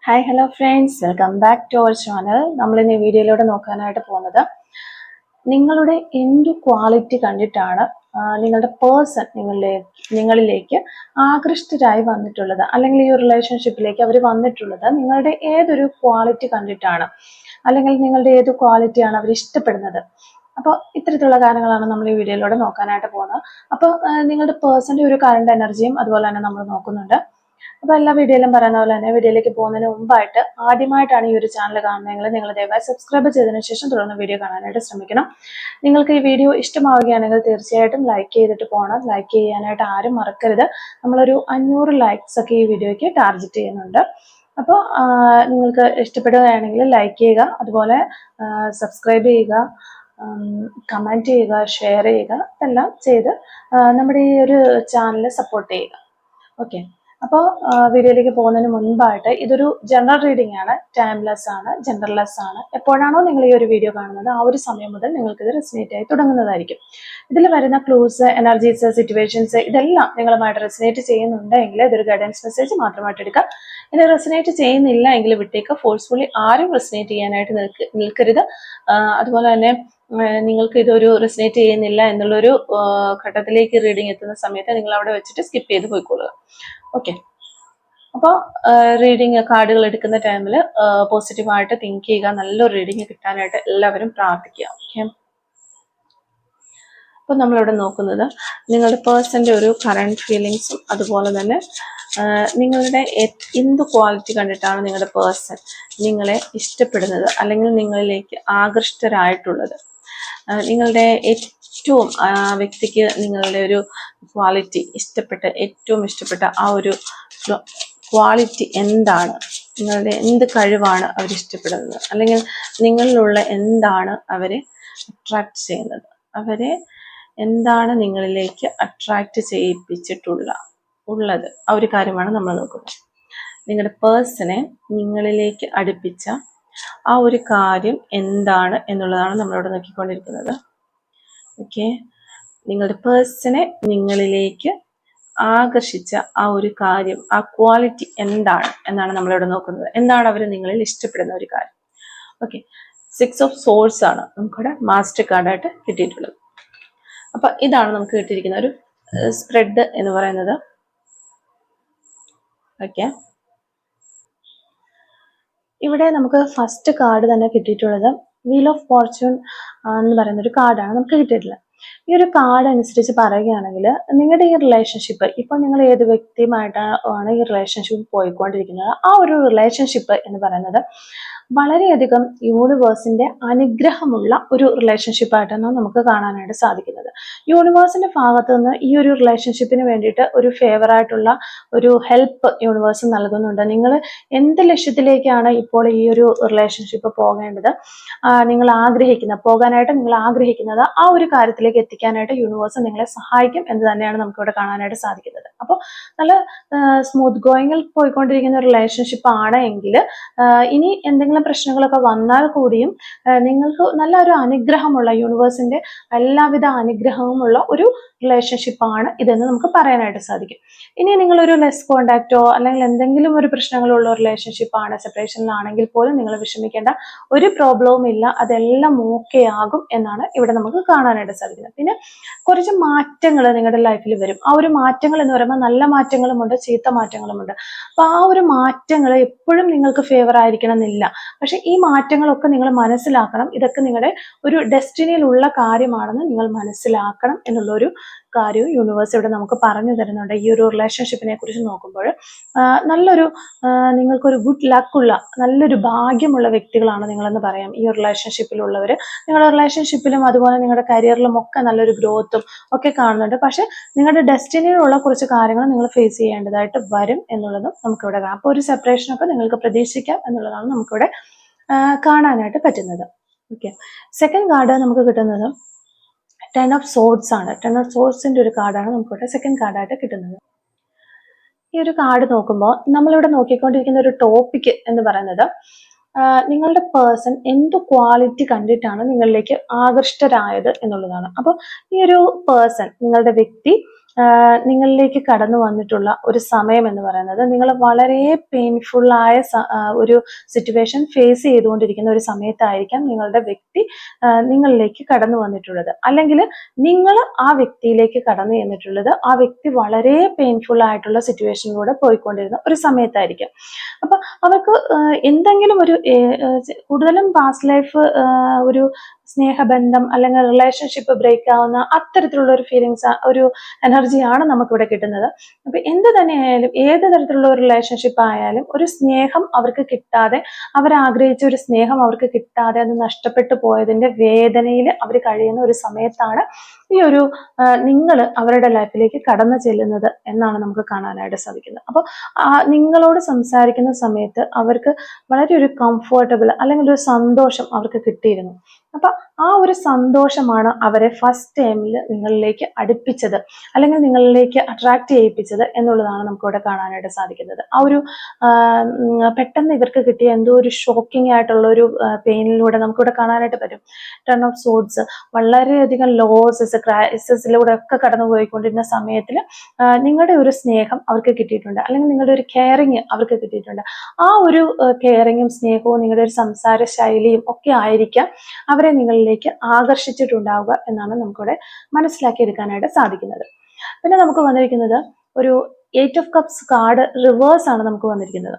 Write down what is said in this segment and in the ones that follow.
Hi hello friends, welcome back to our channel. നമ്മൾ ഇന്ന് ഈ വീഡിയോയിലൂടെ നോക്കാനായിട്ട് പോകുന്നത് നിങ്ങളുടെ എന്ത് ക്വാളിറ്റി കണ്ടിട്ടാണ് നിങ്ങളുടെ പേഴ്സൺ നിങ്ങളിലേക്ക് ആകൃഷ്ടരായി വന്നിട്ടുള്ളത്, അല്ലെങ്കിൽ ഈ ഒരു റിലേഷൻഷിപ്പിലേക്ക് അവർ വന്നിട്ടുള്ളത് നിങ്ങളുടെ ഏതൊരു ക്വാളിറ്റി കണ്ടിട്ടാണ്, അല്ലെങ്കിൽ നിങ്ങളുടെ ഏത് ക്വാളിറ്റിയാണ് അവർ ഇഷ്ടപ്പെടുന്നത്. അപ്പോൾ ഇത്തരത്തിലുള്ള കാര്യങ്ങളാണ് നമ്മൾ ഈ വീഡിയോയിലൂടെ നോക്കാനായിട്ട് പോകുന്നത്. അപ്പോൾ നിങ്ങളുടെ പേഴ്സൻ്റെ ഒരു കറണ്ട് എനർജിയും അതുപോലെ തന്നെ നമ്മൾ നോക്കുന്നുണ്ട്. അപ്പോൾ എല്ലാ വീഡിയോയിലും പറയുന്ന പോലെ തന്നെ വീഡിയോയിലേക്ക് പോകുന്നതിന് മുമ്പായിട്ട് ആദ്യമായിട്ടാണ് ഈ ഒരു ചാനൽ കാണുന്നതെങ്കിൽ നിങ്ങൾ ദയവായി സബ്സ്ക്രൈബ് ചെയ്തതിനു ശേഷം തുടർന്ന് വീഡിയോ കാണാനായിട്ട് ശ്രമിക്കണം. നിങ്ങൾക്ക് ഈ വീഡിയോ ഇഷ്ടമാവുകയാണെങ്കിൽ തീർച്ചയായിട്ടും ലൈക്ക് ചെയ്തിട്ട് പോകണം. ലൈക്ക് ചെയ്യാനായിട്ട് ആരും മറക്കരുത്. നമ്മളൊരു 500 ലൈക്സ് ഒക്കെ ഈ വീഡിയോയ്ക്ക് ടാർഗറ്റ് ചെയ്യുന്നുണ്ട്. അപ്പോൾ നിങ്ങൾക്ക് ഇഷ്ടപ്പെടുകയാണെങ്കിൽ ലൈക്ക് ചെയ്യുക, അതുപോലെ സബ്സ്ക്രൈബ് ചെയ്യുക, കമൻറ്റ് ചെയ്യുക, ഷെയർ ചെയ്യുക, ഇതെല്ലാം ചെയ്ത് നമ്മുടെ ഈ ഒരു ചാനൽ സപ്പോർട്ട് ചെയ്യുക. ഓക്കെ, അപ്പോൾ വീഡിയോയിലേക്ക് പോകുന്നതിന് മുൻപായിട്ട് ഇതൊരു ജനറൽ റീഡിംഗ് ആണ്, ടൈംലെസ് ആണ്, ജനറൽലെസ് ആണ്. എപ്പോഴാണോ നിങ്ങൾ ഈ ഒരു വീഡിയോ കാണുന്നത് ആ ഒരു സമയം മുതൽ നിങ്ങൾക്കിത് റെസിനേറ്റ് ആയി തുടങ്ങുന്നതായിരിക്കും. ഇതിൽ വരുന്ന ക്ലൂസ്, എനർജീസ്, സിറ്റുവേഷൻസ് ഇതെല്ലാം നിങ്ങളുമായിട്ട് റെസിനേറ്റ് ചെയ്യുന്നുണ്ടെങ്കിൽ ഇതൊരു ഗൈഡൻസ് മെസ്സേജ് മാത്രമായിട്ട് എടുക്കുക. ഇനി റെസിനേറ്റ് ചെയ്യുന്നില്ല എങ്കിൽ വിട്ടേക്ക്. ഫോഴ്സ്ഫുള്ളി ആരും റെസിനേറ്റ് ചെയ്യാനായിട്ട് നിൽക്കരുത്. അതുപോലെ തന്നെ നിങ്ങൾക്ക് ഇതൊരു റെസിനേറ്റ് ചെയ്യുന്നില്ല എന്നുള്ളൊരു ഘട്ടത്തിലേക്ക് റീഡിംഗ് എത്തുന്ന സമയത്ത് നിങ്ങൾ അവിടെ വെച്ചിട്ട് സ്കിപ്പ് ചെയ്ത് പോയിക്കൊള്ളുക. ഓക്കെ, അപ്പോൾ റീഡിങ് കാർഡുകൾ എടുക്കുന്ന ടൈമിൽ പോസിറ്റീവായിട്ട് തിങ്ക് ചെയ്യുക. നല്ലൊരു റീഡിങ് കിട്ടാനായിട്ട് എല്ലാവരും പ്രാർത്ഥിക്കുക. ഓക്കെ, അപ്പോൾ നമ്മളിവിടെ നോക്കുന്നത് നിങ്ങളുടെ പേഴ്സൻ്റെ ഒരു കറണ്ട് ഫീലിങ്സും അതുപോലെ തന്നെ നിങ്ങളുടെ എന്ത് ക്വാളിറ്റി കണ്ടിട്ടാണ് നിങ്ങളുടെ പേഴ്സൺ നിങ്ങളെ ഇഷ്ടപ്പെടുന്നത്, അല്ലെങ്കിൽ നിങ്ങളിലേക്ക് ആകൃഷ്ടരായിട്ടുള്ളത്. നിങ്ങളുടെ ഏറ്റവും വ്യക്തിക്ക് നിങ്ങളുടെ ഒരു ക്വാളിറ്റി ഏറ്റവും ഇഷ്ടപ്പെട്ട ആ ഒരു ക്വാളിറ്റി എന്താണ്, നിങ്ങളുടെ എന്ത് കഴിവാണ് അവരിഷ്ടപ്പെടുന്നത്, അല്ലെങ്കിൽ നിങ്ങളിലുള്ള എന്താണ് അവരെ അട്രാക്ട് ചെയ്യുന്നത്, അവരെ എന്താണ് നിങ്ങളിലേക്ക് അട്രാക്ട് ചെയ്യിപ്പിച്ചിട്ടുള്ളത്, ആ ഒരു കാര്യമാണ് നമ്മൾ നോക്കുന്നത്. നിങ്ങളുടെ പേഴ്സണെ നിങ്ങളിലേക്ക് അടുപ്പിച്ച ആ ഒരു കാര്യം എന്താണ് എന്നുള്ളതാണ് നമ്മളിവിടെ നോക്കിക്കൊണ്ടിരിക്കുന്നത്. ഓക്കെ, നിങ്ങളുടെ പേഴ്സണെ നിങ്ങളിലേക്ക് ആകർഷിച്ച ആ ഒരു കാര്യം, ആ ക്വാളിറ്റി എന്താണ് എന്നാണ് നമ്മളിവിടെ നോക്കുന്നത്. എന്താണ് അവർ നിങ്ങളിൽ ഇഷ്ടപ്പെടുന്ന ഒരു കാര്യം. ഓക്കെ, 6 ഓഫ് സോഴ്സ് ആണ് നമുക്കിവിടെ മാസ്റ്റർ കാർഡായിട്ട് കിട്ടിയിട്ടുള്ളത്. അപ്പൊ ഇതാണ് നമുക്ക് കിട്ടിയിരിക്കുന്ന ഒരു സ്പ്രെഡ് എന്ന് പറയുന്നത്. ഓക്കെ, ഇവിടെ നമുക്ക് ഫസ്റ്റ് കാർഡ് തന്നെ കിട്ടിയിട്ടുള്ളത് വീൽ ഓഫ് ഫോർച്യൂൺ എന്ന് പറയുന്ന ഒരു കാർഡാണ് നമുക്ക് കിട്ടിയിട്ടുള്ളത്. ഈ ഒരു കാർഡ് അനുസരിച്ച് പറയുകയാണെങ്കിൽ നിങ്ങളുടെ ഈ റിലേഷൻഷിപ്പ്, ഇപ്പോൾ നിങ്ങൾ ഏത് വ്യക്തിയുമായിട്ടാണ് ഈ റിലേഷൻഷിപ്പ് പോയിക്കൊണ്ടിരിക്കുന്നത്, ആ ഒരു റിലേഷൻഷിപ്പ് എന്ന് പറയുന്നത് വളരെയധികം യൂണിവേഴ്സിന്റെ അനുഗ്രഹമുള്ള ഒരു റിലേഷൻഷിപ്പായിട്ടാണ് നമുക്ക് കാണാനായിട്ട് സാധിക്കുന്നത്. യൂണിവേഴ്സിന്റെ ഭാഗത്തു നിന്ന് ഈ ഒരു റിലേഷൻഷിപ്പിന് വേണ്ടിയിട്ട് ഒരു ഫേവറായിട്ടുള്ള ഒരു ഹെൽപ്പ് യൂണിവേഴ്സ് നൽകുന്നുണ്ട്. നിങ്ങൾ എന്ത് ലക്ഷ്യത്തിലേക്കാണ് ഇപ്പോൾ ഈ ഒരു റിലേഷൻഷിപ്പ് പോകേണ്ടത്, പോകാനായിട്ട് നിങ്ങൾ ആഗ്രഹിക്കുന്നത്, ആ ഒരു കാര്യത്തിലേക്ക് എത്തിക്കാനായിട്ട് യൂണിവേഴ്സ് നിങ്ങളെ സഹായിക്കും എന്ന് തന്നെയാണ് നമുക്കിവിടെ കാണാനായിട്ട് സാധിക്കുന്നത്. അപ്പോൾ നല്ല സ്മൂത്ത് ഗോയിങ്ങിൽ പോയിക്കൊണ്ടിരിക്കുന്ന ഒരു റിലേഷൻഷിപ്പ് ആണ് എങ്കിൽ ഇനി എന്തെങ്കിലും പ്രശ്നങ്ങളൊക്കെ വന്നാൽ കൂടിയും നിങ്ങൾക്ക് നല്ലൊരു അനുഗ്രഹമുള്ള, യൂണിവേഴ്സിന്റെ എല്ലാവിധ അനുഗ്രഹവുമുള്ള ഒരു റിലേഷൻഷിപ്പാണ് ഇതെന്ന് നമുക്ക് പറയാനായിട്ട് സാധിക്കും. ഇനി നിങ്ങളൊരു ലെസ് കോണ്ടാക്റ്റോ അല്ലെങ്കിൽ എന്തെങ്കിലും ഒരു പ്രശ്നങ്ങളുള്ള റിലേഷൻഷിപ്പാണ്, സെപ്പറേഷനിലാണെങ്കിൽ പോലും നിങ്ങൾ വിഷമിക്കേണ്ട ഒരു പ്രോബ്ലവും ഇല്ല, അതെല്ലാം ഓക്കെ ആകും എന്നാണ് ഇവിടെ നമുക്ക് കാണാനായിട്ട് സാധിക്കുന്നത്. പിന്നെ കുറച്ച് മാറ്റങ്ങൾ നിങ്ങളുടെ ലൈഫിൽ വരും. ആ ഒരു മാറ്റങ്ങൾ എന്ന് പറയുമ്പോൾ നല്ല മാറ്റങ്ങളുമുണ്ട്, ചീത്ത മാറ്റങ്ങളുമുണ്ട്. അപ്പൊ ആ ഒരു മാറ്റങ്ങൾ എപ്പോഴും നിങ്ങൾക്ക് ഫേവർ ആയിരിക്കണം എന്നില്ല. പക്ഷെ ഈ മാറ്റങ്ങളൊക്കെ നിങ്ങൾ മനസ്സിലാക്കണം. ഇതൊക്കെ നിങ്ങളുടെ ഒരു ഡെസ്റ്റിനിയിലുള്ള കാര്യമാണെന്ന് നിങ്ങൾ മനസ്സിലാക്കണം എന്നുള്ളൊരു കാര്യവും യൂണിവേഴ്സ് ഇവിടെ നമുക്ക് പറഞ്ഞു തരുന്നുണ്ട്. ഈ ഒരു റിലേഷൻഷിപ്പിനെ കുറിച്ച് നോക്കുമ്പോൾ നല്ലൊരു നിങ്ങൾക്കൊരു ഗുഡ് ലക്കുള്ള, നല്ലൊരു ഭാഗ്യമുള്ള വ്യക്തികളാണ് നിങ്ങളെന്ന് പറയാം ഈ ഒരു റിലേഷൻഷിപ്പിലുള്ളവർ. നിങ്ങളുടെ റിലേഷൻഷിപ്പിലും അതുപോലെ നിങ്ങളുടെ കരിയറിലും ഒക്കെ നല്ലൊരു ഗ്രോത്തും ഒക്കെ കാണുന്നുണ്ട്. പക്ഷെ നിങ്ങളുടെ ഡെസ്റ്റിനിയിലുള്ള കുറച്ച് കാര്യങ്ങൾ നിങ്ങൾ ഫേസ് ചെയ്യേണ്ടതായിട്ട് വരും എന്നുള്ളതും നമുക്കിവിടെ കാണാം. അപ്പോൾ ഒരു സെപ്പറേഷനൊക്കെ നിങ്ങൾക്ക് പ്രതീക്ഷിക്കാം എന്നുള്ളതാണ് നമുക്കിവിടെ കാണാനായിട്ട് പറ്റുന്നത്. ഓക്കെ, സെക്കൻഡ് കാർഡ് നമുക്ക് കിട്ടുന്നത് 10 ഓഫ് സോർഡ്സ് ആണ്. 10 ഓഫ് സോർഡ്സിന്റെ ഒരു കാർഡാണ് നമുക്കിവിടെ സെക്കൻഡ് കാർഡായിട്ട് കിട്ടുന്നത്. ഈ ഒരു കാർഡ് നോക്കുമ്പോൾ നമ്മളിവിടെ നോക്കിക്കൊണ്ടിരിക്കുന്ന ഒരു ടോപ്പിക് എന്ന് പറയുന്നത് നിങ്ങളുടെ പേഴ്സൺ എന്ത് ക്വാളിറ്റി കണ്ടിട്ടാണ് നിങ്ങളിലേക്ക് ആകൃഷ്ടരായത് എന്നുള്ളതാണ്. അപ്പോൾ ഈ ഒരു പേഴ്സൺ, നിങ്ങളുടെ വ്യക്തി നിങ്ങളിലേക്ക് കടന്നു വന്നിട്ടുള്ള ഒരു സമയം എന്ന് പറയുന്നത് നിങ്ങൾ വളരെ പെയിൻഫുള്ളായ ഒരു സിറ്റുവേഷൻ ഫേസ് ചെയ്തുകൊണ്ടിരിക്കുന്ന ഒരു സമയത്തായിരിക്കാം നിങ്ങളുടെ വ്യക്തി നിങ്ങളിലേക്ക് കടന്നു വന്നിട്ടുള്ളത്. അല്ലെങ്കിൽ നിങ്ങൾ ആ വ്യക്തിയിലേക്ക് കടന്നു ചെന്നിട്ടുള്ളത് ആ വ്യക്തി വളരെ പെയിൻഫുൾ ആയിട്ടുള്ള സിറ്റുവേഷനിലൂടെ പോയിക്കൊണ്ടിരുന്ന ഒരു സമയത്തായിരിക്കാം. അപ്പൊ അവർക്ക് എന്തെങ്കിലും ഒരു കൂടുതലും പാസ്റ്റ് ലൈഫ് ഒരു സ്നേഹബന്ധം അല്ലെങ്കിൽ റിലേഷൻഷിപ്പ് ബ്രേക്ക് ആവുന്ന അത്തരത്തിലുള്ള ഒരു ഫീലിങ്സ്, ഒരു എനർജിയാണ് നമുക്കിവിടെ കിട്ടുന്നത്. അപ്പൊ എന്ത് തന്നെയായാലും ഏത് തരത്തിലുള്ള ഒരു റിലേഷൻഷിപ്പ് ആയാലും ഒരു സ്നേഹം അവർക്ക് കിട്ടാതെ, അവരാഗ്രഹിച്ച ഒരു സ്നേഹം അവർക്ക് കിട്ടാതെ അത് നഷ്ടപ്പെട്ടു പോയതിന്റെ വേദനയിൽ അവർ കഴിയുന്ന ഒരു സമയത്താണ് ഈ ഒരു നിങ്ങൾ അവരുടെ ലൈഫിലേക്ക് കടന്നു ചെല്ലുന്നത് എന്നാണ് നമുക്ക് കാണാനായിട്ട് സാധിക്കുന്നത്. അപ്പോൾ നിങ്ങളോട് സംസാരിക്കുന്ന സമയത്ത് അവർക്ക് വളരെ ഒരു കംഫർട്ടബിൾ അല്ലെങ്കിൽ ഒരു സന്തോഷം അവർക്ക് കിട്ടിയിരുന്നു. അപ്പൊ ആ ഒരു സന്തോഷമാണ് അവരെ ഫസ്റ്റ് ടൈമിൽ നിങ്ങളിലേക്ക് അടുപ്പിച്ചത് അല്ലെങ്കിൽ നിങ്ങളിലേക്ക് അട്രാക്ട് ചെയ്യിപ്പിച്ചത് എന്നുള്ളതാണ് നമുക്കിവിടെ കാണാനായിട്ട് സാധിക്കുന്നത്. ആ ഒരു പെട്ടെന്ന് ഇവർക്ക് കിട്ടിയ എന്തോ ഒരു ഷോക്കിംഗ് ആയിട്ടുള്ള ഒരു പെയിനിലൂടെ നമുക്കിവിടെ കാണാനായിട്ട് പറ്റും. ടെൻ ഓഫ് സോഡ്സ് വളരെയധികം ലോസസ് ക്രൈസിസിലൂടെ ഒക്കെ കടന്നു പോയിക്കൊണ്ടിരുന്ന സമയത്തിൽ നിങ്ങളുടെ ഒരു സ്നേഹം അവർക്ക് കിട്ടിയിട്ടുണ്ട്, അല്ലെങ്കിൽ നിങ്ങളുടെ ഒരു കെയറിങ് അവർക്ക് കിട്ടിയിട്ടുണ്ട്. ആ ഒരു കെയറിങ്ങും സ്നേഹവും നിങ്ങളുടെ ഒരു സംസാര ശൈലിയും ഒക്കെ ആയിരിക്കാം അവരെ നിങ്ങളിലേക്ക് ആകർഷിച്ചിട്ടുണ്ടാവുക എന്നാണ് നമുക്കിവിടെ മനസ്സിലാക്കിയെടുക്കാനായിട്ട് സാധിക്കുന്നത്. പിന്നെ നമുക്ക് വന്നിരിക്കുന്നത് ഒരു 8 ഓഫ് കപ്സ് കാർഡ് റിവേഴ്സ് ആണ് നമുക്ക് വന്നിരിക്കുന്നത്.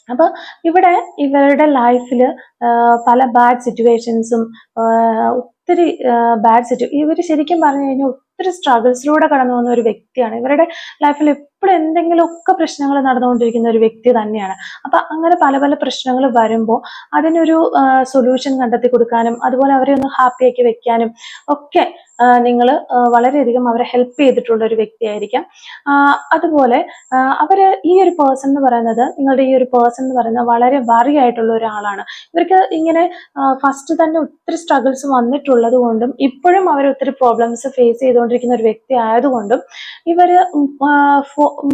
അപ്പൊ ഇവിടെ ഇവരുടെ ലൈഫിൽ പല ബാഡ് സിറ്റുവേഷൻസും ഒത്തിരി ഇവർ ശരിക്കും പറഞ്ഞു കഴിഞ്ഞാൽ ഒത്തിരി സ്ട്രഗിൾസിലൂടെ കടന്നു വന്ന ഒരു വ്യക്തിയാണ്. ഇവരുടെ ലൈഫിൽ എപ്പോഴും എന്തെങ്കിലുമൊക്കെ പ്രശ്നങ്ങൾ നടന്നുകൊണ്ടിരിക്കുന്ന ഒരു വ്യക്തി തന്നെയാണ്. അപ്പൊ അങ്ങനെ പല പല പ്രശ്നങ്ങൾ വരുമ്പോൾ അതിനൊരു സൊല്യൂഷൻ കണ്ടെത്തി കൊടുക്കാനും അതുപോലെ അവരെ ഒന്ന് ഹാപ്പിയാക്കി വെക്കാനും ഒക്കെ നിങ്ങൾ വളരെയധികം അവരെ ഹെൽപ്പ് ചെയ്തിട്ടുള്ള ഒരു വ്യക്തിയായിരിക്കാം. അതുപോലെ അവര് ഈ ഒരു പേഴ്സൺ എന്ന് പറയുന്നത്, നിങ്ങളുടെ ഈ ഒരു പേഴ്സൺ എന്ന് പറയുന്നത് വളരെ വറി ആയിട്ടുള്ള ഒരാളാണ്. ഇവർക്ക് ഇങ്ങനെ ഫസ്റ്റ് തന്നെ ഒത്തിരി സ്ട്രഗിൾസ് വന്നിട്ടുള്ളത് കൊണ്ടും ഇപ്പോഴും അവർ ഒത്തിരി പ്രോബ്ലംസ് ഫേസ് ചെയ്തുകൊണ്ടിരിക്കുന്ന ഒരു വ്യക്തി ആയതുകൊണ്ടും ഇവര്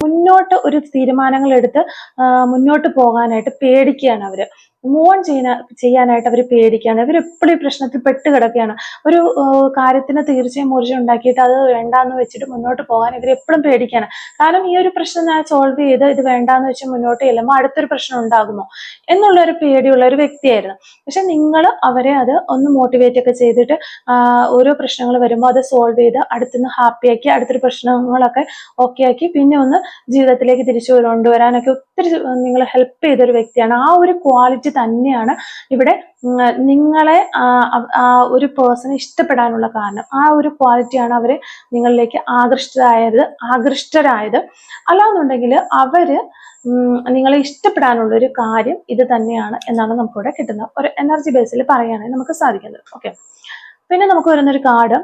മുന്നോട്ട് ഒരു തീരുമാനങ്ങൾ എടുത്ത് മുന്നോട്ട് പോകാനായിട്ട് പേടിക്കുകയാണ്. അവര് മൂവ് ഓൺ ചെയ്യാനായിട്ട് അവർ പേടിക്കുകയാണ്. ഇവർ എപ്പോഴും ഈ പ്രശ്നത്തിൽ പെട്ട് കിടക്കുകയാണ്. ഒരു കാര്യത്തിന് തീർച്ചയായും ഊർജ്ജം ഉണ്ടാക്കിയിട്ട് അത് വേണ്ടാന്ന് വെച്ചിട്ട് മുന്നോട്ട് പോകാൻ ഇവർ എപ്പോഴും പേടിക്കുകയാണ്. കാരണം ഈ ഒരു പ്രശ്നം ഞാൻ സോൾവ് ചെയ്ത് ഇത് വേണ്ടാന്ന് വെച്ച് മുന്നോട്ട് ചെല്ലുമ്പോൾ അടുത്തൊരു പ്രശ്നം ഉണ്ടാകുമോ എന്നുള്ള ഒരു പേടിയുള്ള ഒരു വ്യക്തിയായിരുന്നു. പക്ഷെ നിങ്ങൾ അവരെ അത് ഒന്ന് മോട്ടിവേറ്റ് ഒക്കെ ചെയ്തിട്ട് ഓരോ പ്രശ്നങ്ങൾ വരുമ്പോൾ അത് സോൾവ് ചെയ്ത് അടുത്തുനിന്ന് ഹാപ്പിയാക്കി അടുത്തൊരു പ്രശ്നങ്ങളൊക്കെ ഓക്കെ ആക്കി പിന്നെ ഒന്ന് ജീവിതത്തിലേക്ക് തിരിച്ചു കൊണ്ടുവരാനൊക്കെ ഒത്തിരി നിങ്ങൾ ഹെൽപ്പ് ചെയ്തൊരു വ്യക്തിയാണ്. ആ ഒരു ക്വാളിറ്റി തന്നെയാണ് ഇവിടെ നിങ്ങളെ ഒരു പേഴ്സണെ ഇഷ്ടപ്പെടാനുള്ള കാരണം. ആ ഒരു ക്വാളിറ്റിയാണ് അവര് നിങ്ങളിലേക്ക് ആകൃഷ്ടരായത്. അല്ലാന്നുണ്ടെങ്കിൽ അവര് നിങ്ങളെ ഇഷ്ടപ്പെടാനുള്ള ഒരു കാര്യം ഇത് തന്നെയാണ് എന്നാണ് നമുക്കിവിടെ കിട്ടുന്ന ഒരു എനർജി ബേസിൽ പറയാനായി നമുക്ക് സാധിക്കുന്നത്. ഓക്കെ, പിന്നെ നമുക്ക് വരുന്നൊരു കാർഡ്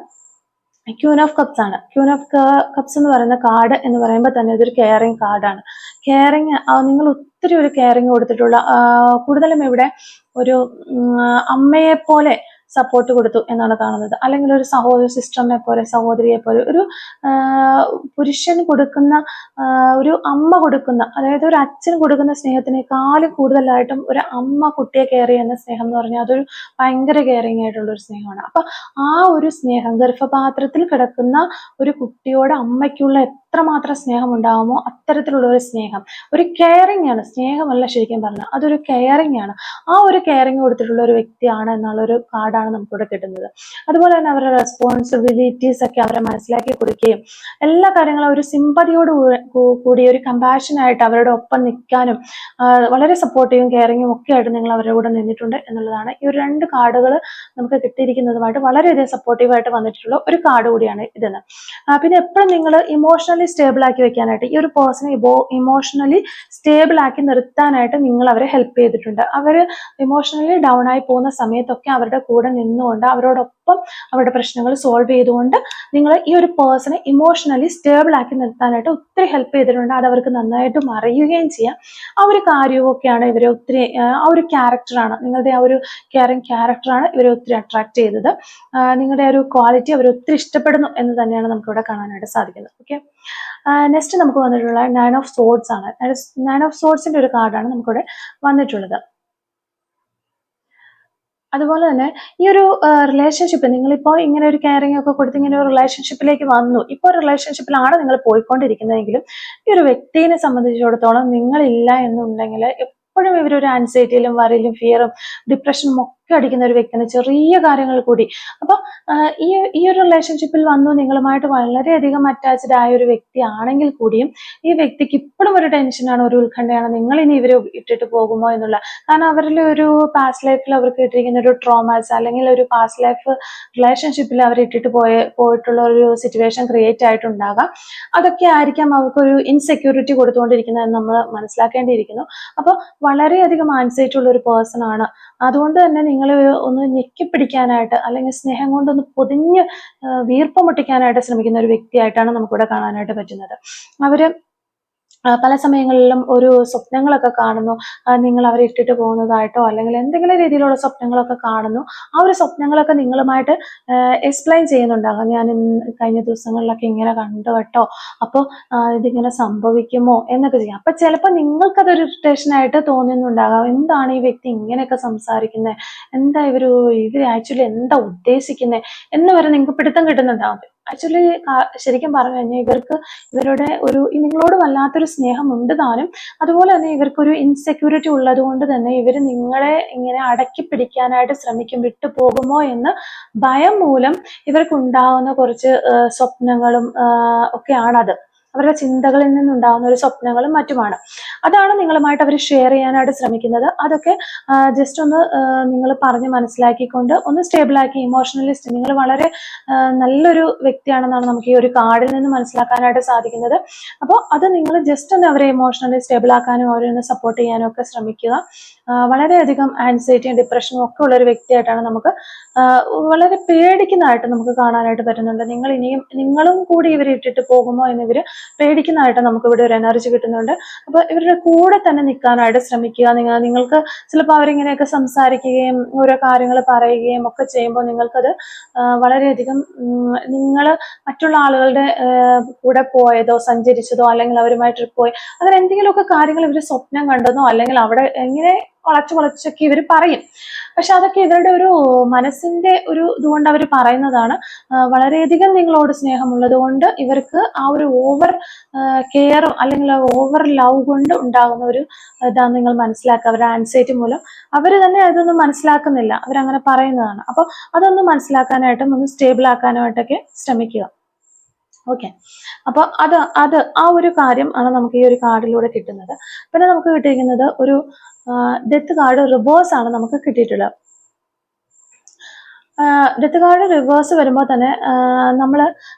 ക്യൂൻ ഓഫ് കപ്സ് ആണ്. ക്യൂൻ ഓഫ് കപ്സ് എന്ന് പറയുന്ന കാർഡ് എന്ന് പറയുമ്പോൾ തന്നെ ഇതൊരു കെയറിങ് കാർഡാണ്. കെയറിങ്, നിങ്ങൾ ഒത്തിരി ഒരു കെയറിങ് കൊടുത്തിട്ടുള്ള, കൂടുതലും ഇവിടെ ഒരു അമ്മയെ പോലെ സപ്പോർട്ട് കൊടുത്തു എന്നാണ് കാണുന്നത്. അല്ലെങ്കിൽ ഒരു സിസ്റ്ററിനെ പോലെ, സഹോദരിയെ പോലെ, ഒരു പുരുഷൻ കൊടുക്കുന്ന, ഒരു അമ്മ കൊടുക്കുന്ന, അതായത് ഒരു അച്ഛൻ കൊടുക്കുന്ന സ്നേഹത്തിനേക്കാളും കൂടുതലായിട്ടും ഒരു അമ്മ കുട്ടിയെ കെയർ ചെയ്യുന്ന സ്നേഹം എന്ന് പറഞ്ഞാൽ അതൊരു ഭയങ്കര കെയറിങ് ആയിട്ടുള്ള ഒരു സ്നേഹമാണ്. അപ്പൊ ആ ഒരു സ്നേഹം, ഗർഭപാത്രത്തിൽ കിടക്കുന്ന ഒരു കുട്ടിയോട് അമ്മയ്ക്കുള്ള എത്രമാത്രം സ്നേഹം ഉണ്ടാകുമോ അത്തരത്തിലുള്ള ഒരു സ്നേഹം, ഒരു കെയറിങ് ആണ്. സ്നേഹമല്ല ശരിക്കും പറഞ്ഞാൽ, അതൊരു കെയറിങ് ആണ്. ആ ഒരു കെയറിങ് കൊടുത്തിട്ടുള്ള ഒരു വ്യക്തിയാണ് എന്നുള്ളൊരു കാർഡാണ് നമുക്കിവിടെ കിട്ടുന്നത്. അതുപോലെ തന്നെ അവരുടെ റെസ്പോൺസിബിലിറ്റീസ് ഒക്കെ അവരെ മനസ്സിലാക്കി കൊടുക്കുകയും എല്ലാ കാര്യങ്ങളും ഒരു സിമ്പതിയോട് കൂടി ഒരു കമ്പാഷൻ ആയിട്ട് അവരുടെ ഒപ്പം നിൽക്കാനും വളരെ സപ്പോർട്ടീവും കെയറിങ്ങും ഒക്കെ ആയിട്ട് നിങ്ങൾ അവരുടെ കൂടെ നിന്നിട്ടുണ്ട് എന്നുള്ളതാണ് ഈ ഒരു രണ്ട് കാർഡുകൾ നമുക്ക് കിട്ടിയിരിക്കുന്നതുമായിട്ട് വളരെയധികം സപ്പോർട്ടീവായിട്ട് വന്നിട്ടുള്ള ഒരു കാർഡ് കൂടിയാണ് ഇതെന്ന്. പിന്നെ എപ്പോഴും നിങ്ങൾ ഇമോഷണലി സ്റ്റേബിൾ ആക്കി വെക്കാനായിട്ട്, ഈ ഒരു പേഴ്സണെ ഇമോഷണലി സ്റ്റേബിൾ ആക്കി നിർത്താനായിട്ട് നിങ്ങൾ അവരെ ഹെൽപ്പ് ചെയ്തിട്ടുണ്ട്. അവർ ഇമോഷണലി ഡൗൺ ആയി പോകുന്ന സമയത്തൊക്കെ അവരുടെ കൂടെ നിന്നുകൊണ്ട് അവരോടൊപ്പം അവരുടെ പ്രശ്നങ്ങൾ സോൾവ് ചെയ്തുകൊണ്ട് നിങ്ങൾ ഈ ഒരു പേഴ്സണെ ഇമോഷണലി സ്റ്റേബിൾ ആക്കി നിർത്താനായിട്ട് ഒത്തിരി ഹെൽപ്പ് ചെയ്തിട്ടുണ്ട്. അത് അവർക്ക് നന്നായിട്ടും അറിയുകയും ചെയ്യാം. ആ ഒരു കാര്യമൊക്കെയാണ് ഇവരെ ഒത്തിരി, ആ ഒരു ക്യാരക്ടറാണ്, നിങ്ങളുടെ ആ ഒരു കെയറിങ് ക്യാരക്ടറാണ് ഇവരെ ഒത്തിരി അട്രാക്ട് ചെയ്തത്. നിങ്ങളുടെ ആ ഒരു ക്വാളിറ്റി അവർ ഒത്തിരി ഇഷ്ടപ്പെടുന്നു എന്ന് തന്നെയാണ് നമുക്കിവിടെ കാണാനായിട്ട് സാധിക്കുന്നത്. ഓക്കെ, നെക്സ്റ്റ് നമുക്ക് വന്നിട്ടുള്ള 9 ഓഫ് സോഡ്സ് ആണ്. 9 ഓഫ് സോഡ്സിന്റെ ഒരു കാർഡാണ് നമുക്കിവിടെ വന്നിട്ടുള്ളത്. അതുപോലെ തന്നെ ഈ ഒരു റിലേഷൻഷിപ്പ് നിങ്ങളിപ്പോൾ ഇങ്ങനെ ഒരു കെയറിംഗ് ഒക്കെ കൊടുത്ത് ഇങ്ങനെ ഒരു റിലേഷൻഷിപ്പിലേക്ക് വന്നു. ഇപ്പോൾ ഒരു റിലേഷൻഷിപ്പിലാണ് നിങ്ങൾ പോയിക്കൊണ്ടിരിക്കുന്നതെങ്കിലും ഈ ഒരു വ്യക്തിയെ സംബന്ധിച്ചിടത്തോളം നിങ്ങളില്ല എന്നുണ്ടെങ്കിൽ എപ്പോഴും ഇവരൊരു ആൻസൈറ്റിയിലും വറിയിലും ഫിയറും ഡിപ്രഷനും ഒക്കെ അടിക്കുന്ന ഒരു വ്യക്തിയാണ്, ചെറിയ കാര്യങ്ങൾ കൂടി. അപ്പോൾ ഈ ഈ ഒരു റിലേഷൻഷിപ്പിൽ വന്നു നിങ്ങളുമായിട്ട് വളരെയധികം അറ്റാച്ച്ഡ് ആയ ഒരു വ്യക്തി ആണെങ്കിൽ കൂടിയും ഈ വ്യക്തിക്ക് ഇപ്പോഴും ഒരു ടെൻഷനാണ്, ഒരു ഉത്കണ്ഠയാണ് നിങ്ങൾ ഇനി ഇവരെ ഇട്ടിട്ട് പോകുമോ എന്നുള്ള. കാരണം അവരിൽ ഒരു പാസ്റ്റ് ലൈഫിൽ അവർക്ക് ഇട്ടിരിക്കുന്ന ഒരു ട്രോമാസ് അല്ലെങ്കിൽ ഒരു പാസ്റ്റ് ലൈഫ് റിലേഷൻഷിപ്പിൽ അവർ ഇട്ടിട്ട് പോയിട്ടുള്ള ഒരു സിറ്റുവേഷൻ ക്രിയേറ്റ് ആയിട്ടുണ്ടാകാം. അതൊക്കെ ആയിരിക്കാം അവർക്കൊരു ഇൻസെക്യൂരിറ്റി കൊടുത്തുകൊണ്ടിരിക്കുന്നതെന്ന് നമ്മൾ മനസ്സിലാക്കേണ്ടിയിരിക്കുന്നു. അപ്പോൾ വളരെയധികം ആൻസൈറ്റി ഉള്ള ഒരു പേഴ്സൺ ആണ്. അതുകൊണ്ട് തന്നെ നിങ്ങൾ ഒന്ന് ഞെക്കിപ്പിടിക്കാനായിട്ട് അല്ലെങ്കിൽ സ്നേഹം കൊണ്ടൊന്ന് പൊതിഞ്ഞ് വീർപ്പ് മുട്ടിക്കാനായിട്ട് ശ്രമിക്കുന്ന ഒരു വ്യക്തിയായിട്ടാണ് നമുക്കിവിടെ കാണാനായിട്ട് പറ്റുന്നത്. അവര് പല സമയങ്ങളിലും ഒരു സ്വപ്നങ്ങളൊക്കെ കാണുന്നു, നിങ്ങൾ അവരെ ഇട്ടിട്ട് പോകുന്നതായിട്ടോ അല്ലെങ്കിൽ എന്തെങ്കിലും രീതിയിലുള്ള സ്വപ്നങ്ങളൊക്കെ കാണുന്നു. ആ ഒരു സ്വപ്നങ്ങളൊക്കെ നിങ്ങളുമായിട്ട് എക്സ്പ്ലെയിൻ ചെയ്യുന്നുണ്ടാകാം. ഞാൻ കഴിഞ്ഞ ദിവസങ്ങളിലൊക്കെ ഇങ്ങനെ കണ്ടു കേട്ടോ, അപ്പോൾ ഇതിങ്ങനെ സംഭവിക്കുമോ എന്നൊക്കെ ചെയ്യാം. അപ്പം ചിലപ്പോൾ നിങ്ങൾക്കതൊരു ഇറിറ്റേഷനായിട്ട് തോന്നുന്നുണ്ടാകാം. എന്താണ് ഈ വ്യക്തി ഇങ്ങനെയൊക്കെ സംസാരിക്കുന്നത്, എന്താ ഇവർ ആക്ച്വലി എന്താ ഉദ്ദേശിക്കുന്നത് എന്ന് വരെ നിങ്ങൾക്ക് പിടുത്തം കിട്ടുന്നുണ്ടാകും. ആക്ച്വലി ശരിക്കും പറഞ്ഞു കഴിഞ്ഞാൽ ഇവരുടെ ഒരു നിങ്ങളോട് വല്ലാത്തൊരു സ്നേഹം ഉണ്ട് താനും. അതുപോലെ തന്നെ ഇവർക്കൊരു ഇൻസെക്യൂരിറ്റി ഉള്ളത് കൊണ്ട് തന്നെ ഇവർ നിങ്ങളെ ഇങ്ങനെ അടക്കി പിടിക്കാനായിട്ട് ശ്രമിക്കും. വിട്ടുപോകുമോ എന്ന് ഭയം മൂലം ഇവർക്കുണ്ടാകുന്ന കുറച്ച് സ്വപ്നങ്ങളും ഒക്കെയാണത്. അവരുടെ ചിന്തകളിൽ നിന്നുണ്ടാകുന്ന ഒരു സ്വപ്നങ്ങളും മറ്റുമാണ്. അതാണ് നിങ്ങളുമായിട്ട് അവർ ഷെയർ ചെയ്യാനായിട്ട് ശ്രമിക്കുന്നത്. അതൊക്കെ ജസ്റ്റ് ഒന്ന് നിങ്ങൾ പറഞ്ഞ് മനസ്സിലാക്കിക്കൊണ്ട് ഒന്ന് സ്റ്റേബിളാക്കി ഇമോഷണലി നിങ്ങൾ വളരെ നല്ലൊരു വ്യക്തിയാണെന്നാണ് നമുക്ക് ഈ ഒരു കാർഡിൽ നിന്ന് മനസ്സിലാക്കാനായിട്ട് സാധിക്കുന്നത്. അപ്പോൾ അത് നിങ്ങൾ ജസ്റ്റ് ഒന്ന് അവരെ ഇമോഷണലി സ്റ്റേബിൾ ആക്കാനും അവരെ ഒന്ന് സപ്പോർട്ട് ചെയ്യാനും ഒക്കെ ശ്രമിക്കുക. വളരെയധികം ആൻസൈറ്റിയും ഡിപ്രഷനും ഒക്കെ ഉള്ള ഒരു വ്യക്തിയായിട്ടാണ് നമുക്ക് വളരെ പേടിക്കുന്നതായിട്ട് നമുക്ക് കാണാനായിട്ട് പറ്റുന്നുണ്ട്. നിങ്ങളും കൂടി ഇവരെ ഇട്ടിട്ട് പോകുമോ എന്ന് ഇവർ പേടിക്കുന്നതായിട്ട് നമുക്ക് ഇവിടെ ഒരു എനർജി കിട്ടുന്നുണ്ട്. അപ്പോൾ ഇവരുടെ കൂടെ തന്നെ നിൽക്കാനായിട്ട് ശ്രമിക്കുക. നിങ്ങൾക്ക് ചിലപ്പോൾ അവരിങ്ങനെയൊക്കെ സംസാരിക്കുകയും ഓരോ കാര്യങ്ങൾ പറയുകയും ഒക്കെ ചെയ്യുമ്പോൾ നിങ്ങൾക്കത് വളരെയധികം നിങ്ങൾ മറ്റുള്ള ആളുകളുടെ കൂടെ പോയതോ സഞ്ചരിച്ചതോ അല്ലെങ്കിൽ അവരുമായി ട്രിപ്പ് പോയി അങ്ങനെ എന്തെങ്കിലുമൊക്കെ കാര്യങ്ങൾ ഇവർ സ്വപ്നം കണ്ടെന്നോ അല്ലെങ്കിൽ അവിടെ എങ്ങനെ വളച്ചൊക്കെ ഇവർ പറയും. പക്ഷെ അതൊക്കെ ഇവരുടെ ഒരു മനസ്സിന്റെ ഒരു ഇതുകൊണ്ട് അവർ പറയുന്നതാണ്. വളരെയധികം നിങ്ങളോട് സ്നേഹമുള്ളത് കൊണ്ട് ഇവർക്ക് ആ ഒരു ഓവർ കെയറും അല്ലെങ്കിൽ ഓവർ ലവ് കൊണ്ട് ഉണ്ടാകുന്ന ഒരു ഇതാണ് നിങ്ങൾ മനസ്സിലാക്കുക. അവരുടെ ആൻസൈറ്റി മൂലം അവർ തന്നെ അതൊന്നും മനസ്സിലാക്കുന്നില്ല, അവരങ്ങനെ പറയുന്നതാണ്. അപ്പോൾ അതൊന്നും മനസ്സിലാക്കാനായിട്ടും ഒന്ന് സ്റ്റേബിൾ ആക്കാനായിട്ടൊക്കെ ശ്രമിക്കുക. ഓക്കെ, അപ്പോൾ അത് ആ ഒരു കാര്യം ആണ് നമുക്ക് ഈ ഒരു കാർഡിലൂടെ കിട്ടുന്നത്. പിന്നെ നമുക്ക് കിട്ടിയിരിക്കുന്നത് ഒരു ഡെത്ത് കാർഡ് റിവേഴ്സ് ആണ് നമുക്ക് കിട്ടിയിട്ടുള്ളത്. ഡെത്ത് കാർഡ് റിവേഴ്സ് വരുമ്പോൾ തന്നെ നമ്മൾ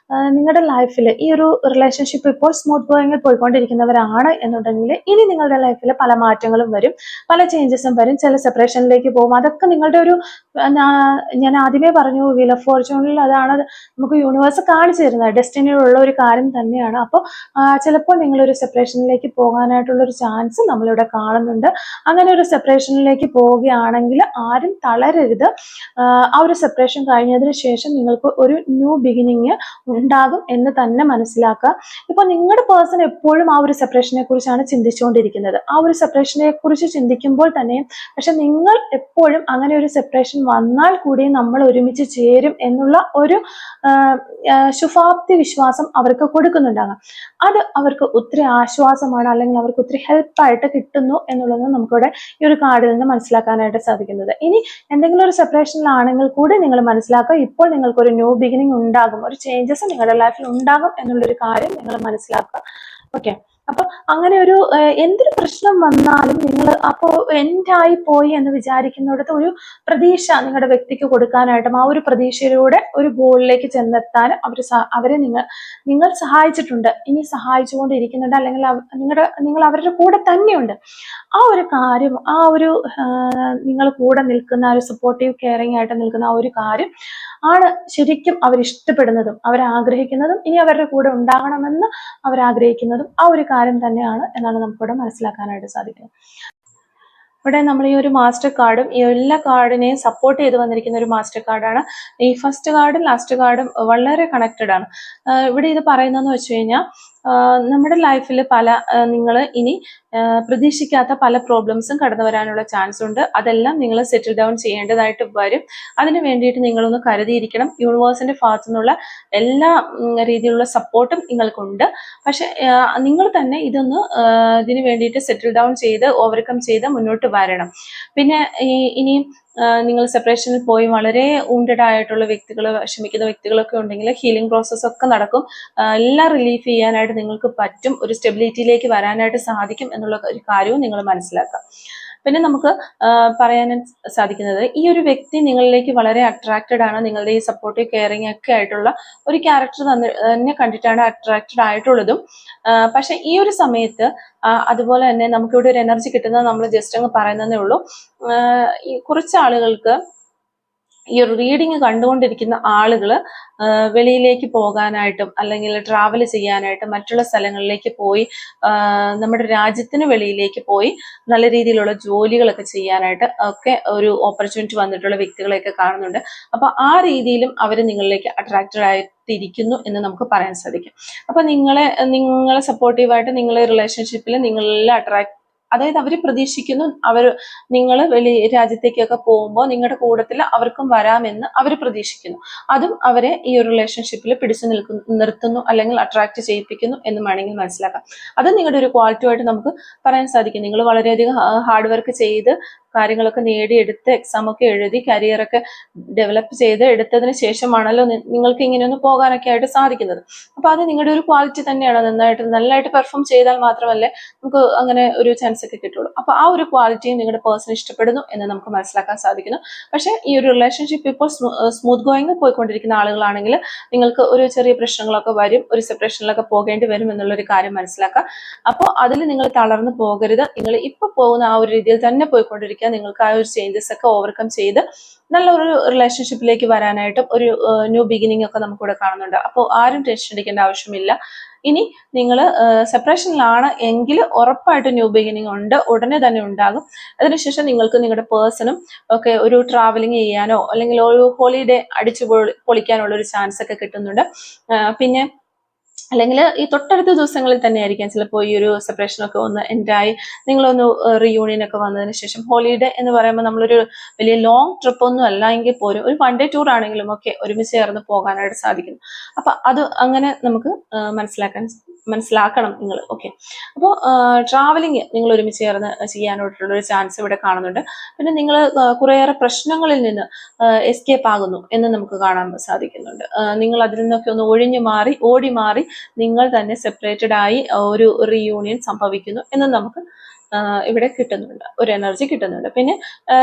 നിങ്ങളുടെ ലൈഫിൽ ഈ ഒരു റിലേഷൻഷിപ്പ് ഇപ്പോൾ സ്മൂത്ത് ഗോയിങ്ങിൽ പോയിക്കൊണ്ടിരിക്കുന്നവരാണ് എന്നുണ്ടെങ്കിൽ ഇനി നിങ്ങളുടെ ലൈഫിൽ പല മാറ്റങ്ങളും വരും, പല ചേഞ്ചസും വരും, ചില സെപ്പറേഷനിലേക്ക് പോകും. അതൊക്കെ നിങ്ങളുടെ ഒരു ഞാൻ ആദ്യമേ പറഞ്ഞു വീൽ ഓഫ് ഫോർച്യൂണിൽ അതാണ് നമുക്ക് യൂണിവേഴ്സ് കാണിച്ചു തരുന്നത്, ഡെസ്റ്റിനിയിലുള്ള ഒരു കാര്യം തന്നെയാണ്. അപ്പോൾ ചിലപ്പോൾ നിങ്ങളൊരു സെപ്പറേഷനിലേക്ക് പോകാനായിട്ടുള്ളൊരു ചാൻസ് നമ്മളിവിടെ കാണുന്നുണ്ട്. അങ്ങനെ ഒരു സെപ്പറേഷനിലേക്ക് പോവുകയാണെങ്കിൽ ആരും തളരരുത്. ആ ഒരു സെപ്പറേഷൻ കഴിഞ്ഞതിന് ശേഷം നിങ്ങൾക്ക് ഒരു ന്യൂ ബിഗിനിങ് ഉണ്ടാകും എന്ന് തന്നെ മനസ്സിലാക്കുക. ഇപ്പൊ നിങ്ങളുടെ പേഴ്സൺ എപ്പോഴും ആ ഒരു സെപ്പറേഷനെ കുറിച്ചാണ് ചിന്തിച്ചുകൊണ്ടിരിക്കുന്നത്. ആ ഒരു സെപ്പറേഷനെ കുറിച്ച് ചിന്തിക്കുമ്പോൾ തന്നെ പക്ഷെ നിങ്ങൾ എപ്പോഴും അങ്ങനെ ഒരു സെപ്പറേഷൻ വന്നാൽ കൂടി നമ്മൾ ഒരുമിച്ച് ചേരും എന്നുള്ള ഒരു ശുഭാപ്തി വിശ്വാസം അവർക്ക് കൊടുക്കുന്നുണ്ടാകാം. അത് അവർക്ക് ഒത്തിരി ആശ്വാസമാണ്, അല്ലെങ്കിൽ അവർക്ക് ഒത്തിരി ഹെൽപ്പായിട്ട് കിട്ടുന്നു എന്നുള്ളത് നമുക്കിവിടെ ഈ ഒരു കാർഡിൽ നിന്ന് മനസ്സിലാക്കാനായിട്ട് സാധിക്കുന്നത്. ഇനി എന്തെങ്കിലും ഒരു സെപ്പറേഷനിലാണെങ്കിൽ കൂടി നിങ്ങൾ മനസ്സിലാക്കുക, ഇപ്പോൾ നിങ്ങൾക്കൊരു ന്യൂ ബിഗിനിങ് ഉണ്ടാകും, ഒരു ചേഞ്ചസ് നിങ്ങളുടെ ലൈഫിൽ ഉണ്ടാകും എന്നുള്ളൊരു കാര്യം നിങ്ങൾ മനസ്സിലാക്കുക. ഓക്കെ, അപ്പൊ അങ്ങനെ ഒരു എന്തൊരു പ്രശ്നം വന്നാലും നിങ്ങൾ അപ്പോൾ എൻഡായി പോയി എന്ന് വിചാരിക്കുന്നിടത്ത് ഒരു പ്രതീക്ഷ നിങ്ങളുടെ വ്യക്തിക്ക് കൊടുക്കാനായിട്ടും ആ ഒരു പ്രതീക്ഷയിലൂടെ ഒരു ഗോളിലേക്ക് ചെന്നെത്താൻ അവരെ നിങ്ങൾ സഹായിച്ചിട്ടുണ്ട്, ഇനി സഹായിച്ചുകൊണ്ടിരിക്കുന്നുണ്ട്, അല്ലെങ്കിൽ നിങ്ങൾ അവരുടെ കൂടെ തന്നെയുണ്ട്. ആ ഒരു കാര്യം, ആ ഒരു നിങ്ങൾ കൂടെ നിൽക്കുന്ന ഒരു സപ്പോർട്ടീവ് കെയറിങ് ആയിട്ട് നിൽക്കുന്ന ആ ഒരു കാര്യം ആണ് ശരിക്കും അവരിഷ്ടപ്പെടുന്നതും അവരാഗ്രഹിക്കുന്നതും ഇനി അവരുടെ കൂടെ ഉണ്ടാകണമെന്ന് അവരാഗ്രഹിക്കുന്നതും ആ ഒരു കാര്യം തന്നെയാണ് എന്നാണ് നമുക്കിവിടെ മനസ്സിലാക്കാനായിട്ട് സാധിക്കുന്നത്. ഇവിടെ നമ്മൾ ഈ ഒരു മാസ്റ്റർ കാർഡും ഈ എല്ലാ കാർഡിനെയും സപ്പോർട്ട് ചെയ്ത് വന്നിരിക്കുന്ന ഒരു മാസ്റ്റർ കാർഡാണ്. ഈ ഫസ്റ്റ് കാർഡും ലാസ്റ്റ് കാർഡും വളരെ കണക്റ്റഡ് ആണ്. ഇവിടെ ഇത് പറയുന്നതെന്ന് വെച്ച് കഴിഞ്ഞാൽ നമ്മുടെ ലൈഫിൽ നിങ്ങൾ ഇനി പ്രതീക്ഷിക്കാത്ത പല പ്രോബ്ലംസും കടന്നു വരാനുള്ള ചാൻസ് ഉണ്ട്. അതെല്ലാം നിങ്ങൾ സെറ്റിൽ ഡൗൺ ചെയ്യേണ്ടതായിട്ട് വരും. അതിന് വേണ്ടിയിട്ട് നിങ്ങളൊന്ന് കരുതിയിരിക്കണം. യൂണിവേഴ്സിന്റെ ഭാഗത്തു നിന്നുള്ള എല്ലാ രീതിയിലുള്ള സപ്പോർട്ടും നിങ്ങൾക്കുണ്ട്. പക്ഷെ നിങ്ങൾ തന്നെ ഇതിന് വേണ്ടിയിട്ട് സെറ്റിൽ ഡൗൺ ചെയ്ത് ഓവർകം ചെയ്ത് മുന്നോട്ട് വരണം. പിന്നെ ഇനിയും നിങ്ങൾ സെപ്പറേഷനിൽ പോയി വളരെ wounded ആയിട്ടുള്ള വ്യക്തികൾ, വിഷമിക്കുന്ന വ്യക്തികളൊക്കെ ഉണ്ടെങ്കിൽ ഹീലിംഗ് പ്രോസസ്സ് ഒക്കെ നടക്കും. എല്ലാം റിലീഫ് ചെയ്യാനായിട്ട് നിങ്ങൾക്ക് പറ്റും. ഒരു സ്റ്റെബിലിറ്റിയിലേക്ക് വരാനായിട്ട് സാധിക്കും എന്നുള്ള ഒരു കാര്യവും നിങ്ങൾ മനസ്സിലാക്കുക. പിന്നെ നമുക്ക് പറയാൻ സാധിക്കുന്നത്, ഈ ഒരു വ്യക്തി നിങ്ങളിലേക്ക് വളരെ അട്രാക്റ്റഡ് ആണ്. നിങ്ങളുടെ ഈ സപ്പോർട്ടീവ് കെയറിങ് ഒക്കെ ആയിട്ടുള്ള ഒരു ക്യാരക്ടർ തന്നെ കണ്ടിട്ടാണ് അട്രാക്റ്റഡ് ആയിട്ടുള്ളതും. പക്ഷെ ഈ ഒരു സമയത്ത് അതുപോലെ തന്നെ നമുക്കിവിടെ ഒരു എനർജി കിട്ടുന്നത് നമ്മൾ ജസ്റ്റ് അങ്ങ് പറയുന്നതേ ഉള്ളൂ. ഈ കുറച്ച് ആളുകൾക്ക് ഈ ഒരു റീഡിങ് കണ്ടുകൊണ്ടിരിക്കുന്ന ആളുകൾ വെളിയിലേക്ക് പോകാനായിട്ടും അല്ലെങ്കിൽ ട്രാവൽ ചെയ്യാനായിട്ടും മറ്റുള്ള സ്ഥലങ്ങളിലേക്ക് പോയി നമ്മുടെ രാജ്യത്തിന് വെളിയിലേക്ക് പോയി നല്ല രീതിയിലുള്ള ജോലികളൊക്കെ ചെയ്യാനായിട്ട് ഒക്കെ ഒരു ഓപ്പർച്യൂണിറ്റി വന്നിട്ടുള്ള വ്യക്തികളെയൊക്കെ കാണുന്നുണ്ട്. അപ്പൊ ആ രീതിയിലും അവർ നിങ്ങളിലേക്ക് അട്രാക്റ്റഡ് ആയിട്ടിരിക്കുന്നു എന്ന് നമുക്ക് പറയാൻ സാധിക്കും. അപ്പൊ നിങ്ങളെ സപ്പോർട്ടീവായിട്ട് നിങ്ങളെ റിലേഷൻഷിപ്പിൽ നിങ്ങളെല്ലാം അതായത് അവർ പ്രതീക്ഷിക്കുന്നു, നിങ്ങൾ രാജ്യത്തേക്കൊക്കെ പോകുമ്പോൾ നിങ്ങളുടെ കൂട്ടത്തിൽ അവർക്കും വരാമെന്ന് അവർ പ്രതീക്ഷിക്കുന്നു. അതും അവരെ ഈ ഒരു റിലേഷൻഷിപ്പിൽ പിടിച്ചു നിർത്തുന്നു അല്ലെങ്കിൽ അട്രാക്ട് ചെയ്യിപ്പിക്കുന്നു എന്ന് വേണമെങ്കിൽ മനസ്സിലാക്കാം. അത് നിങ്ങളുടെ ഒരു ക്വാളിറ്റിയായിട്ട് നമുക്ക് പറയാൻ സാധിക്കും. നിങ്ങൾ വളരെയധികം ഹാർഡ് വർക്ക് ചെയ്ത് കാര്യങ്ങളൊക്കെ നേടിയെടുത്ത് എക്സാം ഒക്കെ എഴുതി കരിയറൊക്കെ ഡെവലപ്പ് ചെയ്ത് എടുത്തതിന് ശേഷമാണല്ലോ നിങ്ങൾക്ക് ഇങ്ങനെയൊന്ന് പോകാനൊക്കെ ആയിട്ട് സാധിക്കുന്നത്. അപ്പൊ അത് നിങ്ങളുടെ ഒരു ക്വാളിറ്റി തന്നെയാണ്. നല്ലതായിട്ട് പെർഫോം ചെയ്താൽ മാത്രമല്ലേ നമുക്ക് അങ്ങനെ ഒരു ചാൻസ് ഒക്കെ കിട്ടുള്ളൂ. അപ്പൊ ആ ഒരു ക്വാളിറ്റിയും നിങ്ങളുടെ പേഴ്സൺ ഇഷ്ടപ്പെടുന്നു എന്ന് നമുക്ക് മനസ്സിലാക്കാൻ സാധിക്കുന്നു. പക്ഷെ ഈ ഒരു റിലേഷൻഷിപ്പ് ഇപ്പോൾ സ്മൂത്ത് ഗോയിങ് പോയിക്കൊണ്ടിരിക്കുന്ന ആളുകളാണെങ്കിൽ നിങ്ങൾക്ക് ഒരു ചെറിയ പ്രശ്നങ്ങളൊക്കെ വരും, ഒരു സെപ്പറേഷനിലൊക്കെ പോകേണ്ടി വരും എന്നുള്ളൊരു കാര്യം മനസ്സിലാക്കാം. അപ്പോൾ അതിൽ നിങ്ങൾ തളർന്നു പോകരുത്. നിങ്ങൾ ഇപ്പൊ പോകുന്ന ആ ഒരു രീതിയിൽ തന്നെ പോയിക്കൊണ്ടിരിക്കുക. നിങ്ങൾക്ക് ആ ഒരു ചേഞ്ചസ് ഒക്കെ ഓവർകം ചെയ്ത് നല്ലൊരു റിലേഷൻഷിപ്പിലേക്ക് വരാനായിട്ടും ഒരു ന്യൂ ബിഗിനിങ് ഒക്കെ നമുക്കിവിടെ കാണുന്നുണ്ട്. അപ്പോൾ ആരും ടെൻഷൻ അടിക്കേണ്ട ആവശ്യമില്ല. ഇനി നിങ്ങൾ സെപ്പറേഷനിലാണ് എങ്കിൽ ഉറപ്പായിട്ട് ന്യൂ ബിഗിനിങ് ഉണ്ട്, ഉടനെ തന്നെ ഉണ്ടാകും. അതിനുശേഷം നിങ്ങൾക്ക് നിങ്ങളുടെ പേഴ്സണും ഒക്കെ ഒരു ട്രാവലിംഗ് ചെയ്യാനോ അല്ലെങ്കിൽ ഒരു ഹോളിഡേ അടിച്ചു പൊളിക്കാനുള്ള ഒരു ചാൻസ് ഒക്കെ കിട്ടുന്നുണ്ട്. പിന്നെ അല്ലെങ്കിൽ ഈ തൊട്ടടുത്ത ദിവസങ്ങളിൽ തന്നെ ആയിരിക്കാം ചിലപ്പോൾ ഈ ഒരു സെപ്പറേഷനൊക്കെ ഒന്ന് എൻഡായി നിങ്ങളൊന്ന് റീയൂണിയൻ ഒക്കെ വന്നതിന് ശേഷം. ഹോളിഡേ എന്ന് പറയുമ്പോൾ നമ്മളൊരു വലിയ ലോങ് ട്രിപ്പ് ഒന്നും അല്ല എങ്കിൽ പോലും ഒരു വൺ ഡേ ടൂർ ആണെങ്കിലും ഒക്കെ ഒരുമിച്ച് ചേർന്ന് പോകാനായിട്ട് സാധിക്കും. അപ്പൊ അത് അങ്ങനെ നമുക്ക് മനസ്സിലാക്കണം നിങ്ങൾ. ഓക്കെ, അപ്പോൾ ട്രാവലിംഗ് നിങ്ങൾ ഒരുമിച്ച് ചേർന്ന് ചെയ്യാനായിട്ടുള്ള ഒരു ചാൻസ് ഇവിടെ കാണുന്നുണ്ട്. പിന്നെ നിങ്ങൾ കുറേയേറെ പ്രശ്നങ്ങളിൽ നിന്ന് എസ്കേപ്പ് ആകുന്നു എന്ന് നമുക്ക് കാണാൻ സാധിക്കുന്നുണ്ട്. നിങ്ങൾ അതിൽ നിന്നൊക്കെ ഒന്ന് ഓടി മാറി നിങ്ങൾ തന്നെ സെപ്പറേറ്റഡ് ആയി ഒരു റീയൂണിയൻ സംഭവിക്കുന്നു എന്ന് നമുക്ക് ഇവിടെ കിട്ടുന്നുണ്ട്, ഒരു എനർജി കിട്ടുന്നുണ്ട്. പിന്നെ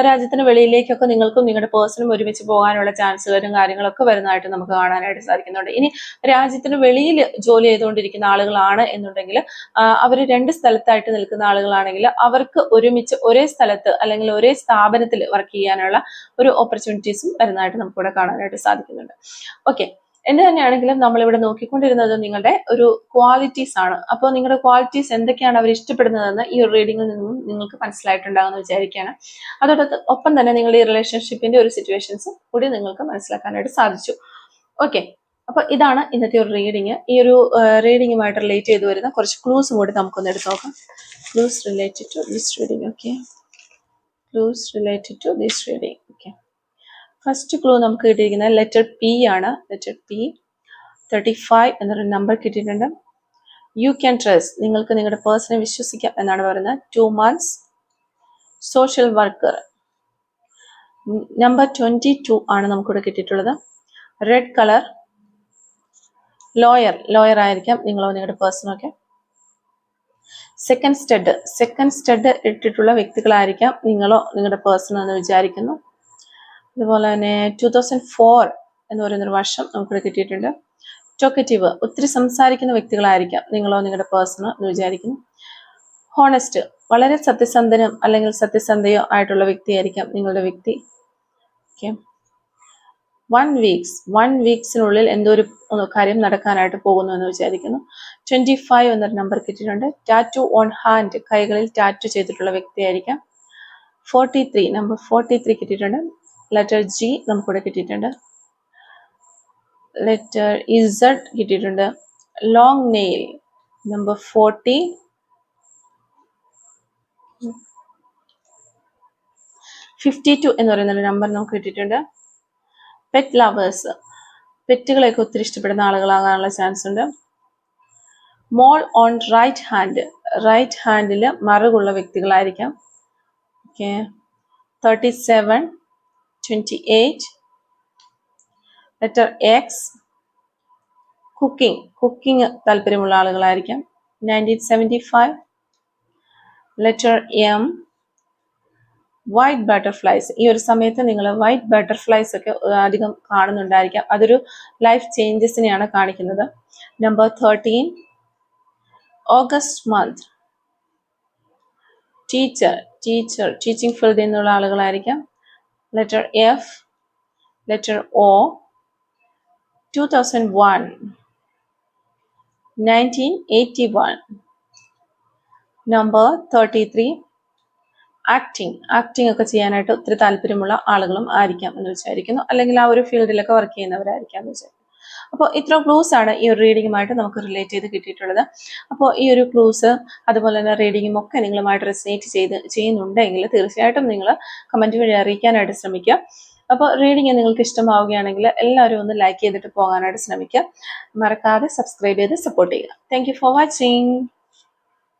രാജ്യത്തിന് വെളിയിലേക്കൊക്കെ നിങ്ങൾക്കും നിങ്ങളുടെ പേഴ്സണും ഒരുമിച്ച് പോകാനുള്ള ചാൻസുകളും കാര്യങ്ങളൊക്കെ വരുന്നതായിട്ട് നമുക്ക് കാണാനായിട്ട് സാധിക്കുന്നുണ്ട്. ഇനി രാജ്യത്തിന് വെളിയിൽ ജോലി ചെയ്തുകൊണ്ടിരിക്കുന്ന ആളുകളാണ് എന്നുണ്ടെങ്കിൽ അവർ രണ്ട് സ്ഥലത്തായിട്ട് നിൽക്കുന്ന ആളുകളാണെങ്കിൽ അവർക്ക് ഒരുമിച്ച് ഒരേ സ്ഥലത്ത് അല്ലെങ്കിൽ ഒരേ സ്ഥാപനത്തിൽ വർക്ക് ചെയ്യാനുള്ള ഒരു ഓപ്പർച്യൂണിറ്റീസും വരുന്നതായിട്ട് നമുക്കിവിടെ കാണാനായിട്ട് സാധിക്കുന്നുണ്ട്. ഓക്കെ, എന്ത് തന്നെയാണെങ്കിലും നമ്മളിവിടെ നോക്കിക്കൊണ്ടിരുന്നത് നിങ്ങളുടെ ഒരു ക്വാളിറ്റീസ് ആണ്. അപ്പോൾ നിങ്ങളുടെ ക്വാളിറ്റീസ് എന്തൊക്കെയാണ് അവർ ഇഷ്ടപ്പെടുന്നതെന്ന് ഈ ഒരു റീഡിങ്ങിൽ നിന്നും നിങ്ങൾക്ക് മനസ്സിലായിട്ടുണ്ടാകുമെന്ന് വിചാരിക്കുകയാണ്. അതോടൊപ്പം തന്നെ നിങ്ങളുടെ ഈ റിലേഷൻഷിപ്പിന്റെ ഒരു സിറ്റുവേഷൻസും കൂടി നിങ്ങൾക്ക് മനസ്സിലാക്കാനായിട്ട് സാധിച്ചു. ഓക്കെ, അപ്പൊ ഇതാണ് ഇന്നത്തെ ഒരു റീഡിങ്. ഈ ഒരു റീഡിങ്ങുമായിട്ട് റിലേറ്റ് ചെയ്ത് വരുന്ന കുറച്ച് ക്ലൂസും കൂടി നമുക്കൊന്ന് എടുത്ത് നോക്കാം. Clues related to this reading. Okay, clues related to this reading. Okay, first clue നമുക്ക് കിട്ടിയിരിക്കുന്നത് ലെറ്റർ പി ആണ്. ലെറ്റർ പി 35 എന്നൊരു നമ്പർ കിട്ടിയിട്ടുണ്ട്. യു ക്യാൻ ട്രസ്റ്റ്, നിങ്ങൾക്ക് നിങ്ങളുടെ പേഴ്സണെ വിശ്വസിക്കാം എന്നാണ് പറയുന്നത്. 2 months, സോഷ്യൽ വർക്കർ. നമ്പർ 22 ആണ് നമുക്കിവിടെ കിട്ടിയിട്ടുള്ളത്. റെഡ് കളർ, ലോയർ ആയിരിക്കാം നിങ്ങളോ നിങ്ങളുടെ പേഴ്സണൊക്കെ. സെക്കൻഡ് സ്റ്റഡ് ഇട്ടിട്ടുള്ള വ്യക്തികളായിരിക്കാം നിങ്ങളോ നിങ്ങളുടെ പേഴ്സൺ എന്ന് വിചാരിക്കുന്നു. അതുപോലെ തന്നെ 2004 എന്ന് പറയുന്നൊരു വർഷം നമുക്കിവിടെ കിട്ടിയിട്ടുണ്ട്. ടോക്കറ്റീവ്, ഒത്തിരി സംസാരിക്കുന്ന വ്യക്തികളായിരിക്കാം നിങ്ങളോ നിങ്ങളുടെ പേഴ്സണോ എന്ന് വിചാരിക്കുന്നു. ഹോണസ്റ്റ്, വളരെ സത്യസന്ധനും അല്ലെങ്കിൽ സത്യസന്ധയോ ആയിട്ടുള്ള വ്യക്തിയായിരിക്കാം നിങ്ങളുടെ വ്യക്തി. ഓക്കെ, 1 വീക്സിനുള്ളിൽ എന്തോ ഒരു കാര്യം നടക്കാനായിട്ട് പോകുന്നു എന്ന് വിചാരിക്കുന്നു. 25 എന്നൊരു നമ്പർ കിട്ടിയിട്ടുണ്ട്. ടാറ്റു ഓൺ ഹാൻഡ്, കൈകളിൽ ടാറ്റു ചെയ്തിട്ടുള്ള വ്യക്തിയായിരിക്കാം. 43 നമ്പർ 43 കിട്ടിയിട്ടുണ്ട്. ലെറ്റർ ജി നമുക്കിവിടെ കിട്ടിയിട്ടുണ്ട്. ലെറ്റർ ഇസഡ് കിട്ടിയിട്ടുണ്ട്. Long nail number 40. 52 എന്ന് പറയുന്ന ഒരു നമ്പർ നമുക്ക് കിട്ടിയിട്ടുണ്ട്. പെറ്റ് ലവേഴ്സ്, പെറ്റുകളെയൊക്കെ ഒത്തിരി ഇഷ്ടപ്പെടുന്ന ആളുകളാകാനുള്ള ചാൻസ് ഉണ്ട്. Mole on right hand, right ഹാൻഡിൽ മറുകുള്ള വ്യക്തികളായിരിക്കാം. ഓക്കെ. 37, 28, ലെറ്റർ എക്സ്, കുക്കിംഗ് താല്പര്യമുള്ള ആളുകളായിരിക്കാം. 1975, ലെറ്റർ എം, വൈറ്റ് ബട്ടർഫ്ലൈസ്. ഈ ഒരു സമയത്ത് നിങ്ങൾ വൈറ്റ് ബട്ടർഫ്ലൈസ് ഒക്കെ അധികം കാണുന്നുണ്ടായിരിക്കാം. അതൊരു ലൈഫ് ചേഞ്ചസിനെയാണ് കാണിക്കുന്നത്. Number 13, August month. ടീച്ചിങ് ഫീൽഡിൽ നിന്നുള്ള ആളുകളായിരിക്കാം. Letter F, letter O, 2001, 1981. Number 33, acting ഒക്കെ ചെയ്യാനായിട്ട് ഒത്തിരി താല്പര്യമുള്ള ആളുകളും ആയിരിക്കാം എന്ന് വിചാരിക്കുന്നു. അല്ലെങ്കിൽ ആ ഒരു ഫീൽഡിലൊക്കെ വർക്ക് ചെയ്യുന്നവരായിരിക്കാം എന്ന് വിചാരിക്കുന്നു. അപ്പോൾ ഇത്ര ക്ലൂസ് ആണ് ഈ ഒരു റീഡിങ്ങുമായിട്ട് നമുക്ക് റിലേറ്റ് ചെയ്ത് കിട്ടിയിട്ടുള്ളത്. അപ്പോൾ ഈ ഒരു ക്ലൂസ് അതുപോലെ തന്നെ റീഡിങ്ങും ഒക്കെ നിങ്ങളുമായിട്ട് റെസനേറ്റ് ചെയ്യുന്നുണ്ടെങ്കിൽ തീർച്ചയായിട്ടും നിങ്ങൾ കമൻറ്റ് വഴി അറിയിക്കാനായിട്ട് ശ്രമിക്കുക. അപ്പോൾ റീഡിങ് നിങ്ങൾക്ക് ഇഷ്ടമാവുകയാണെങ്കിൽ എല്ലാവരും ഒന്ന് ലൈക്ക് ചെയ്തിട്ട് പോകാനായിട്ട് ശ്രമിക്കുക. മറക്കാതെ സബ്സ്ക്രൈബ് ചെയ്ത് സപ്പോർട്ട് ചെയ്യുക. Thank you for watching.